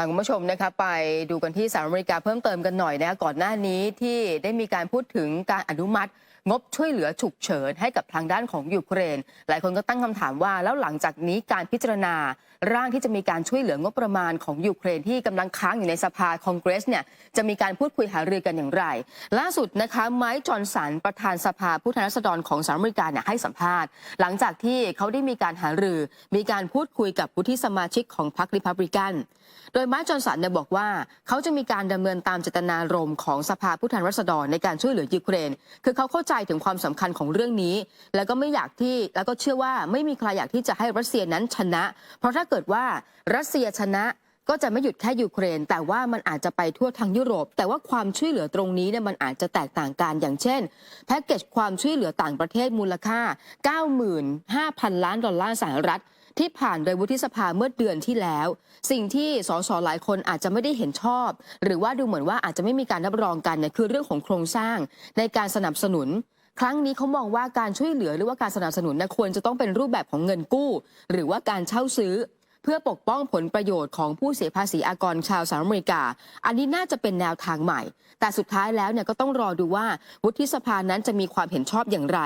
คุณผู้ชมนะคะไปดูกันที่สหรัฐอเมริกาเพิ่มเติมกันหน่อยนะคะก่อนหน้านี้ที่ได้มีการพูดถึงการอนุมัติงบช่วยเหลือฉุกเฉินให้กับทางด้านของยูเครนหลายคนก็ตั้งคำถามว่าแล้วหลังจากนี้การพิจารณาร่างที่จะมีการช่วยเหลืองบประมาณของยูเครนที่กำลังค้างอยู่ในสภาคองเกรสเนี่ยจะมีการพูดคุยหารือกันอย่างไรล่าสุดนะคะไมค์จอห์นสันประธานสภาผู้แทนราษฎรของสหรัฐอเมริกาเนี่ยให้สัมภาษณ์หลังจากที่เขาได้มีการหารือมีการพูดคุยกับวุฒิสมาชิกของพรรคริพับลิกันโดยไมค์จอห์นสันเนี่ยบอกว่าเขาจะมีการดำเนินตามเจตนารมณ์ของสภาผู้แทนราษฎรในการช่วยเหลือยูเครนคือเขาเข้าใจถึงความสำคัญของเรื่องนี้แล้วก็เชื่อว่าไม่มีใครอยากที่จะให้รัสเซียนั้นชนะเพราะถ้าเกิดว่ารัสเซียชนะก็จะไม่หยุดแค่ยูเครนแต่ว่ามันอาจจะไปทั่วทั้งยุโรปแต่ว่าความช่วยเหลือตรงนี้เนี่ยมันอาจจะแตกต่างกันอย่างเช่นแพ็กเกจความช่วยเหลือต่างประเทศมูลค่า 95,000 ล้านดอลลาร์สหรัฐที่ผ่านโดยวุฒิสภาเมื่อเดือนที่แล้วสิ่งที่สสหลายคนอาจจะไม่ได้เห็นชอบหรือว่าดูเหมือนว่าอาจจะไม่มีการรับรองกันเนี่ยคือเรื่องของโครงสร้างในการสนับสนุนครั้งนี้เขามองว่าการช่วยเหลือหรือว่าการสนับสนุนควรจะต้องเป็นรูปแบบของเงินกู้หรือว่าการเช่าซื้อเพื่อปกป้องผลประโยชน์ของผู้เสียภาษีอากรชาวสหรัฐอเมริกาอันนี้น่าจะเป็นแนวทางใหม่แต่สุดท้ายแล้วเนี่ยก็ต้องรอดูว่าวุฒิสภานั้นจะมีความเห็นชอบอย่างไร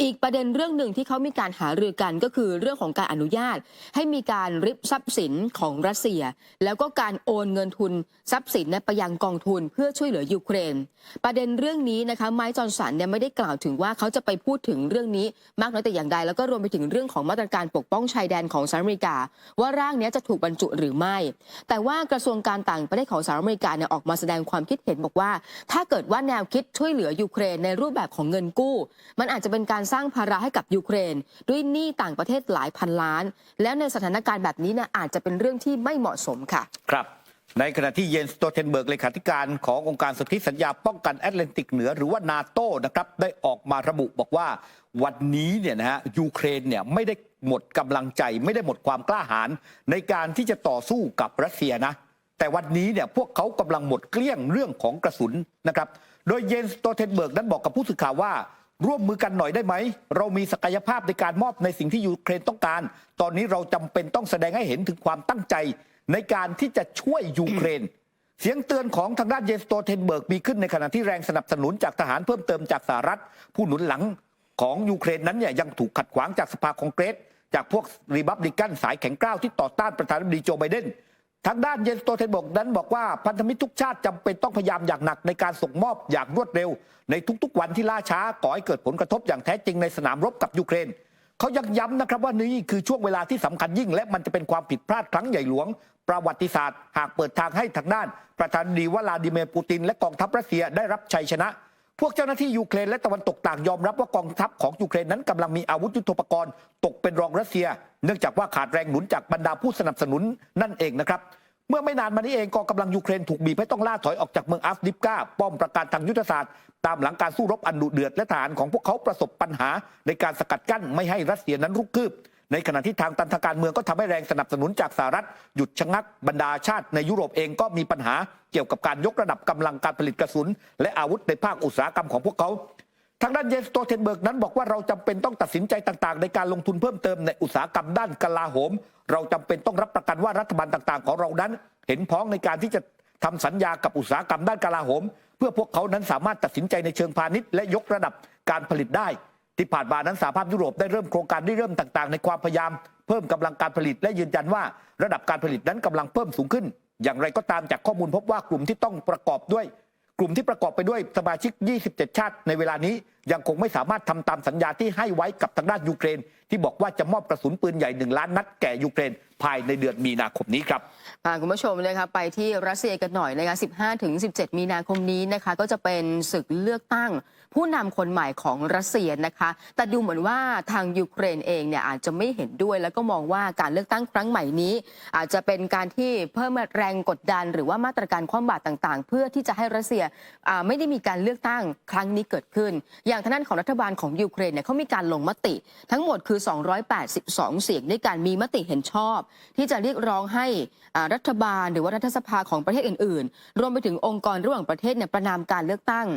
อีกประเด็นเรื่องหนึ่งที่เขามีการหารือกันก็คือเรื่องของการอนุญาตให้มีการริบทรัพย์สินของรัสเซียแล้วก็การโอนเงินทุนทรัพย์สินไปยังกองทุนเพื่อช่วยเหลือยูเครนประเด็นเรื่องนี้นะคะไมค์จอห์นสันเนี่ยไม่ได้กล่าวถึงว่าเขาจะไปพูดถึงเรื่องนี้มากน้อยแต่อย่างใดแล้วก็รวมไปถึงเรื่องของมาตรการปกป้องชายแดนของสหรัฐอเมริกาว่าร่างนี้จะถูกบรรจุหรือไม่แต่ว่ากระทรวงการต่างประเทศของสหรัฐอเมริกาเนี่ยออกมาแสดงความคิดเห็นบอกว่าถ้าเกิดว่าแนวคิดช่วยเหลือยูเครนในรูปแบบของเงินกู้มันอาจจะเป็นการสร้างภาระให้กับยูเครนด้วยหนี้ต่างประเทศหลายพันล้านแล้วในสถานการณ์แบบนี้เนี่ยอาจจะเป็นเรื่องที่ไม่เหมาะสมค่ะครับในขณะที่เยนสโตเทนเบิร์กเลขาธิการขององค์การสนธิสัญญาป้องกันแอตแลนติกเหนือหรือว่านาโต้นะครับได้ออกมาระบุบอกว่าวันนี้เนี่ยนะฮะยูเครนเนี่ยไม่ได้หมดกำลังใจไม่ได้หมดความกล้าหาญในการที่จะต่อสู้กับรัสเซียนะแต่วันนี้เนี่ยพวกเขากำลังหมดเกลี้ยงเรื่องของกระสุนนะครับโดยเยนสโตเทนเบิร์กนั้นบอกกับผู้สื่อข่าวว่าร่วมมือกันหน่อยได้ไหมเรามีศักยภาพในการมอบในสิ่งที่ยูเครนต้องการตอนนี้เราจำเป็นต้องแสดงให้เห็นถึงความตั้งใจในการที่จะช่วยยูเครนเสียงเตือนของทางด้านเยนสโตเทนเบิร์กมีขึ้นในขณะที่แรงสนับสนุนจากทหารเพิ่มเติมจากสหรัฐผู้หนุนหลังของยูเครนนั้นเนี่ยยังถูกขัดขวางจากสภาคองเกรสจากพวกรีพับลิกันสายแข็งกร้าวที่ต่อต้านประธานาธิบดีโจไบเดนทางด้านเยนสโตเทนเบิร์กนั้นบอกว่าพันธมิตรทุกชาติจำเป็นต้องพยายามอย่างหนักในการส่งมอบอย่างรวดเร็วในทุกๆวันที่ล่าช้าก่อให้เกิดผลกระทบอย่างแท้จริงในสนามรบกับยูเครนเขายังย้ำนะครับว่านี่คือช่วงเวลาที่สำคัญยิ่งและมันจะเป็นความผิดพลาดครั้งใหญ่หลวงประวัติศาสตร์หากเปิดทางให้ทางด้านประธานาธิบดีวลาดิเมียร์ปูตินและกองทัพรัสเซียได้รับชัยชนะพวกเจ้าหน้าที่ยูเครนและตะวันตกต่างยอมรับว่ากองทัพของยูเครนนั้นกำลังมีอาวุธยุทโธปกรณ์ตกเป็นรองรัสเซียเนื่องจากว่าขาดแรงหนุนจากบรรดาผู้สนับสนุนนั่นเองนะครับเมื่อไม่นานมานี้เองกองกำลังยูเครนถูกบีบให้ต้องล่าถอยออกจากเมืองอัฟดิฟกาป้อมปราการทางยุทธศาสตร์ตามหลังการสู้รบอันดุเดือดและทหารของพวกเขาประสบปัญหาในการสกัดกั้นไม่ให้รัสเซียนั้นรุกคืบในขณะที่ทางตันทางการเมืองก็ทำให้แรงสนับสนุนจากสหรัฐหยุดชะงักบรรดาชาติในยุโรปเองก็มีปัญหาเกี่ยวกับการยกระดับกำลังการผลิตกระสุนและอาวุธในภาคอุตสาหกรรมของพวกเขาทางด้านเยนสโตเทนเบิร์กนั้นบอกว่าเราจำเป็นต้องตัดสินใจต่างๆในการลงทุนเพิ่มเติมในอุตสาหกรรมด้านกลาโหมเราจำเป็นต้องรับประกันว่ารัฐบาลต่างๆของเรานั้นเห็นพ้องในการที่จะทำสัญญากับอุตสาหกรรมด้านกลาโหมเพื่อพวกเขานั้นสามารถตัดสินใจในเชิงพาณิชย์และยกระดับการผลิตได้ที่ผ่านมานั้นสหภาพยุโรปได้เริ่มโครงการได้เริ่มต่างๆในความพยายามเพิ่มกำลังการผลิตและยืนยันว่าระดับการผลิตนั้นกำลังเพิ่มสูงขึ้นอย่างไรก็ตามจากข้อมูลพบว่ากลุ่มที่ประกอบไปด้วยสมาชิก27ชาติในเวลานี้ยังคงไม่สามารถทำตามสัญญาที่ให้ไว้กับทางด้านยูเครนที่บอกว่าจะมอบกระสุนปืนใหญ่1 ล้านนัดแก่ยูเครนภายในเดือนมีนาคมนี้ครับคุณผู้ชมนะคะไปที่รัสเซียกันหน่อยนะคะ15-17 มีนาคมนี้นะคะก็จะเป็นศึกเลือกตั้งผู้นำคนใหม่ของรัสเซียนะคะแต่ดูเหมือนว่าทางยูเครนเองเนี่ยอาจจะไม่เห็นด้วยแล้วก็มองว่าการเลือกตั้งครั้งใหม่นี้อาจจะเป็นการที่เพิ่มแรงกดดันหรือว่ามาตรการคว่ำบาตรต่างๆเพื่อที่จะให้รัสเซียไม่ได้มีการเลือกตั้งครั้งนี้เกิดขึ้นอย่างทางด้านของรัฐบาลของยูเครนเนี่ยเขามีการลงมติทั้งหมดคือ282 เสียงในการมีมติเห็นชอบที่จะเรียกร้องให้รัฐบาลหรือว่ารัฐสภาของประเทศอื่นๆรวมไปถึงองค์กรระหว่างประเทศเนี่ยประณามการเลือกตั้ง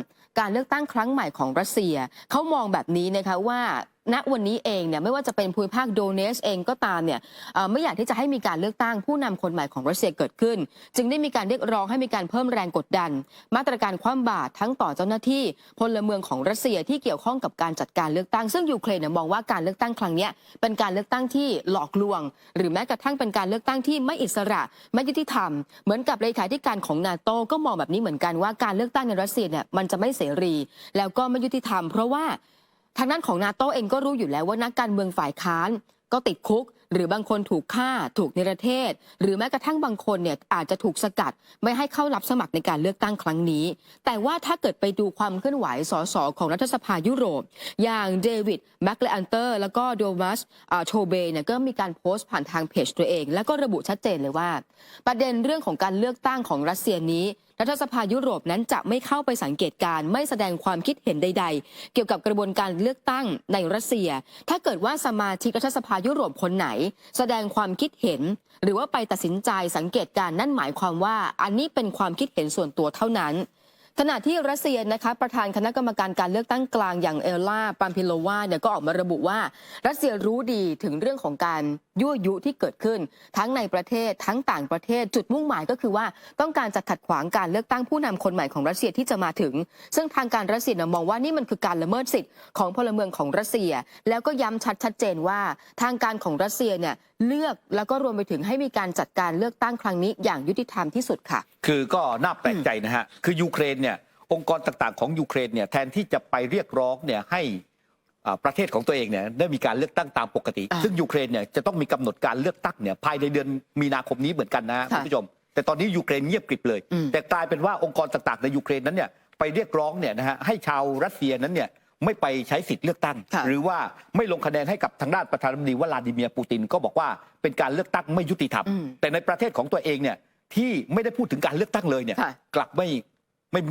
ครั้งใหม่ของรัสเซียเขามองแบบนี้นะคะว่า ณวันนี้เองเนี่ยไม่ว่าจะเป็นภูมิภาคโดเนสเองก็ตามเนี่ยไม่อยากที่จะให้มีการเลือกตั้งผู้นำคนใหม่ของรัสเซียเกิดขึ้นจึงได้มีการเรียกร้องให้มีการเพิ่มแรงกดดันมาตรการคว่ำบาตรทั้งต่อเจ้าหน้าที่พลเมืองของรัสเซียที่เกี่ยวข้องกับการจัดการเลือกตั้งซึ่งยูเครนเนี่ยมองว่าการเลือกตั้งครั้งนี้เป็นการเลือกตั้งที่หลอกลวงหรือแม้กระทั่งเป็นการเลือกตั้งที่ไม่อิสระไม่ยุติธรรมเหมือนกับเลขาธิการของนาโต้ก็มองแบบนี้เหมือนกันว่าการเลือกตั้งในรัสเซียเนี่ยมันจะไม่เสรีแล้วก็ไม่ยุติธรรมเพราะว่าทางด้านของนาโต้เองก็รู้อยู่แล้วว่านักการเมืองฝ่ายค้านก็ติดคุกหรือบางคนถูกฆ่าถูกนิรเทศหรือแม้กระทั่งบางคนเนี่ยอาจจะถูกสกัดไม่ให้เข้ารับสมัครในการเลือกตั้งครั้งนี้แต่ว่าถ้าเกิดไปดูความเคลื่อนไหวสสของรัฐสภายุโรปอย่างเดวิดแมคเลอันเตอร์แล้วก็โดมัสโชเบเนี่ยก็มีการโพสต์ผ่านทางเพจตัวเองแล้วก็ระบุชัดเจนเลยว่าประเด็นเรื่องของการเลือกตั้งของรัสเซียนี้รัฐสภายุโรปนั้นจะไม่เข้าไปสังเกตการไม่แสดงความคิดเห็นใดๆเกี่ยวกับกระบวนการเลือกตั้งในรัสเซียถ้าเกิดว่าสมาชิกรัฐสภายุโรปคนไหนแสดงความคิดเห็นหรือว่าไปตัดสินใจสังเกตการนั่นหมายความว่าอันนี้เป็นความคิดเห็นส่วนตัวเท่านั้นขณะที่รัสเซียนะคะประธานคณะกรรมการการเลือกตั้งกลางอย่างเอลล่าปามพิโลวาเนี่ยก็ออกมาระบุว่ารัสเซียรู้ดีถึงเรื่องของการยั่วยุที่เกิดขึ้นทั้งในประเทศทั้งต่างประเทศจุดมุ่งหมายก็คือว่าต้องการจะขัดขวางการเลือกตั้งผู้นำคนใหม่ของรัสเซียที่จะมาถึงซึ่งทางการรัสเซียมองว่านี่มันคือการละเมิดสิทธิ์ของพลเมืองของรัสเซียแล้วก็ย้ำชัดเจนว่าทางการของรัสเซียเนี่ยเลือกแล้วก็รวมไปถึงให้มีการจัดการเลือกตั้งครั้งนี้อย่างยุติธรรมที่สุดค่ะคือก็น่าแปลกใจนะฮะคือยูเครนเนี่ยองค์กรต่างๆของยูเครนเนี่ยแทนที่จะไปเรียกร้องเนี่ยให้ประเทศของตัวเองเนี่ยได้มีการเลือกตั้งตามปกติซึ่งยูเครนเนี่ยจะต้องมีกำหนดการเลือกตั้งเนี่ยภายในเดือนมีนาคมนี้เหมือนกันนะคุณผู้ชมแต่ตอนนี้ยูเครนเงียบกริบเลยแต่กลายเป็นว่าองค์กรต่างๆในยูเครนนั้นเนี่ยไปเรียกร้องเนี่ยนะฮะให้ชาวรัสเซียนั้นเนี่ยไม่ไปใช้สิทธิ์เลือกตั้งหรือว่าไม่ลงคะแนนให้กับทางด้านประธานาธิบดีวลาดิเมียร์ปูตินก็บอกว่าเป็นการเลือกตั้งไม่ยุติธรรมแต่ในประเทศของตัวเองเนี่ยที่ไม่ได้พูดถึงการเลือกตั้งเลยเนี่ยกลับไม่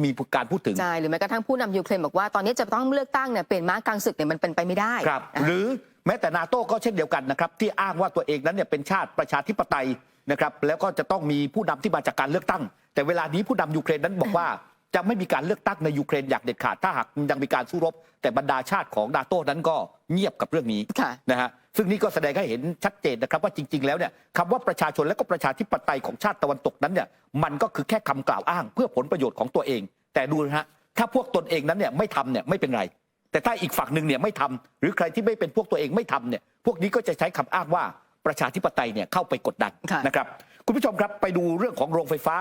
มีการพูดถึงใช่หรือแม้กระทั่งผู้นำยูเครนบอกว่าตอนนี้จะต้องเลือกตั้งเนี่ยเปลี่ยนม้ากลางศึกเนี่ยมันเป็นไปไม่ได้ครับหรือแม้แต่นาโต้ก็เช่นเดียวกันนะครับที่อ้างว่าตัวเองนั้นเนี่ยเป็นชาติประชาธิปไตยนะครับแล้วก็จะต้องมีผู้นำที่มาจากการเลือกตั้งแต่เวลานี้ผู้นำยูเครนนั้นบอกว่าจะไม่มีการเลือกตั้งในยูเครนอย่างเด็ดขาดถ้าหากยังมีการสู้รบแต่บรรดาชาติของนาโต้นั้นก็เงียบกับเรื่องนี้นะฮะซึ่งนี่ก็แสดงให้เห็นชัดเจนนะครับว่าจริงๆแล้วเนี่ยคำว่าประชาชนและก็ประชาธิปไตยของชาติตะวันตกนั้นเนี่ยมันก็คือแค่คำกล่าวอ้างเพื่อผลประโยชน์ของตัวเองแต่ดูนะฮะถ้าพวกตนเองนั้นเนี่ยไม่ทำเนี่ยไม่เป็นไรแต่ถ้าอีกฝั่งหนึ่งเนี่ยไม่ทำหรือใครที่ไม่เป็นพวกตัวเองไม่ทำเนี่ยพวกนี้ก็จะใช้คำอ้างว่าประชาธิปไตยเนี่ยเข้าไปกดดันนะครับคุณผู้ชมครับไปดูเรื่องของโรงไฟฟ้า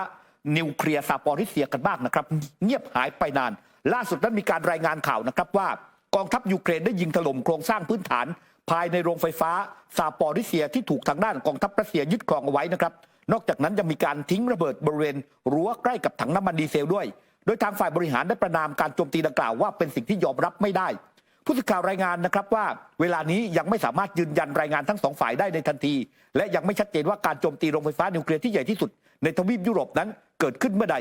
นิวเคลียร์ซาปอริเซียกันบ้างนะครับเงียบหายไปนานล่าสุดนั้นมีการรายงานข่าวนะครับว่ากองทัพยูเครนได้ยิงถล่มโครงสร้างพื้นฐานภายในโรงไฟฟ้าซาปอริเซียที่ถูกทางด้านกองทัพรัสเซียยึดครองเอาไว้นะครับนอกจากนั้นยังมีการทิ้งระเบิดบริเวณรั้วใกล้กับถังน้ำมันดีเซลด้วยโดยทางฝ่ายบริหารได้ประณามการโจมตีดังกล่าวว่าเป็นสิ่งที่ยอมรับไม่ได้ผู้สื่อข่าวรายงานนะครับว่าเวลานี้ยังไม่สามารถยืนยันรายงานทั้งสองฝ่ายได้ในทันทีและยังไม่ชัดเจนว่าการโจมตีโรงไฟฟ้านิวเคลียร์ที่ใหญ่ที่สุดในทวีปยุโรปนั้นเกิดขึ้นเมื่อใด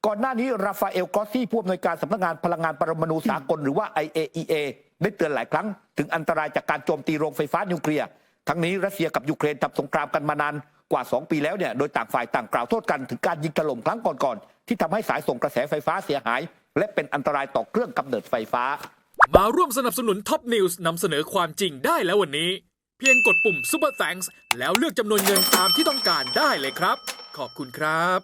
ก่อนหน้านี้ราฟาเอลกรอสซี่ผู้อำนวยการสำนักงานพลังงานปรมาณูสากลหรือว่า IAEA ได้เตือนหลายครั้งถึงอันตรายจากการโจมตีโรงไฟฟ้านิวเคลียร์ทั้งนี้รัสเซียกับยูเครนทำสงครามกันมานานกว่า2 ปีแล้วเนี่ยโดยต่างฝ่ายต่างกล่าวโทษกันถึงการยิงถล่มครั้งก่อนๆที่ทำให้สายส่งกระแสไฟฟ้าเสียหายและเป็นอันตรายต่อเครื่องกำเนิดไฟฟ้ามาร่วมสนับสนุนท็อปนิวส์นำเสนอความจริงได้แล้ววันนี้เพียงกดปุ่ม Super Thanks แล้วเลือกจำนวนเงินตามที่ต้องการได้เลยครับขอบคุณครับ